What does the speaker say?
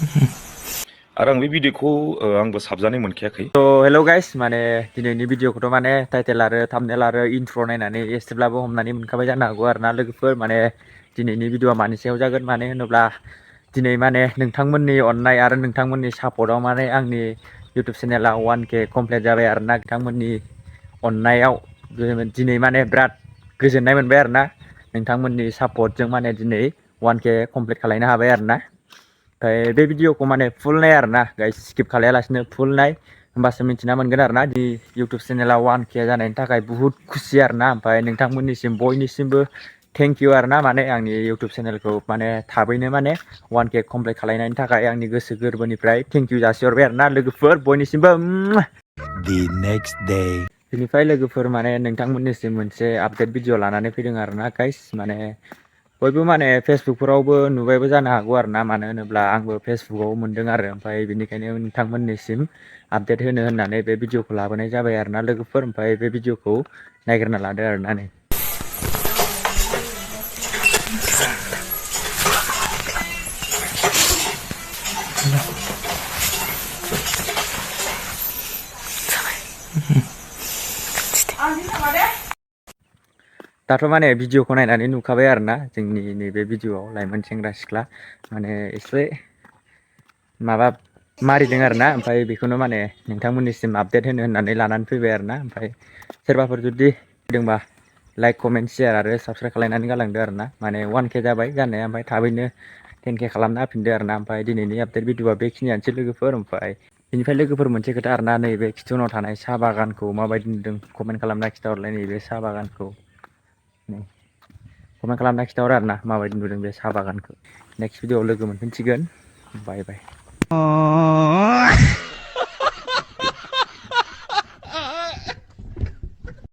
आरो आं बे भिडिअखौ आंबो साबजानाय मोनखायाखै। हेल' गाइस, माने दिनैनि भिडिअखौथ' माने टाइटेल आरो थाम्बनेल आरो इन्ट्र' नायनानै एसेब्लाबो हमनानै मोनखाबाय जानो हागौ आरोना लोगोफोर। माने दिनैनि भिडिअआ मानि सायाव जागोन मानो होनोब्ला दिनै माने नोंथांमोननि अननाय आरो नोंथांमोननि सापर्टआव माने आंनि इउटुब चेनेला 1K कमप्लिट जाबाय आरोना। नोंथांमोननि अननायाव दिनै माने बिराद गोजोननाय मोनबाय आरोना। नोंथांमोननि सापर्टजों माने दिनै 1K कमप्लिट खालायनो हाबाय आरोना। ओमफ्राय बे भिडिअखौ माने फुल नाय आरोना गाइस, स्किप खालायालासिनो फुल नाय, होमबासो मिन्थिना मोनगोन आरोना दि इउटुब चेनेला 1K जानायनि थाखाय बुहुत खुसि आरोना। ओमफ्राय नोंथांमोननिसिम बयनिसिमबो थेंक इउ आरोना, माने आंनि इउटुब चेनेलखौ माने थाबैनो माने 1K कमप्लिट खालायनायनि थाखाय आंनि गोसो गोरबोनिफ्राय थेंक इउ जासिहरबाय आरोना लोगोफोर बयनिसिमबो। The next day. बेनिफ्राय लोगोफोर माने नोंथांमोननिसिम मोनसे आपडेट भिडिअ लानानै फैदों आरोना गाइस। माने बयबो माने फेसबुकफोरावबो नुबायबो जानो हागौ आरोना, मानो होनोब्ला आंबो फेसबुकाव मोनदों आरो। ओमफ्राय बेनिखायनो नोंथांमोननिसिम आपडेट होनो होननानै बे भिडिअखौ लाबोनाय जाबाय आरोना लोगोफोर। ओमफ्राय बे भिडिअखौ नायग्रोना लादो आरोना नै। दाथ' माने भिडिअखौ नायनानै नुखाबाय आरोना, जोंनि नैबे भिडिअआव लाइमोन सेंग्रा सिख्ला माने एसे माबा मारिदों आरोना। ओमफ्राय बेखौनो माने नोंथांमोननिसिम आपडेट होनो होननानै लानानै फैबाय आरोना। ओमफ्राय सोरबाफोर जुदि फैदोंबा लाइक, कमेन्ट, शेयार आरो साबस्क्राइब खालायनानै गालांदो आरोना। माने 1K जाबाय जानाया, ओमफ्राय थाबैनो 10K खालामना होफिनदो आरोना। ओमफ्राय दिनैनि आपडेट भिडिअआ बेखिनियानोसै लोगोफोर। ओमफ्राय बेनिफ्राय लोगोफोर मोनसे खोथा आरोना, नैबे खिथुनाव थानाय साहा बागानखौ माबायदि नुदों कमेन्ट खालामना खिथाहरलाय। नैबे साहा बागानखौ कमेन्ट खालामना खिथाहर आरोना माबायदि नुदों बे साहा बागानखौ। नेक्स्ट भिडिअआव लोगो मोनफिनसिगोन। बाय बाय।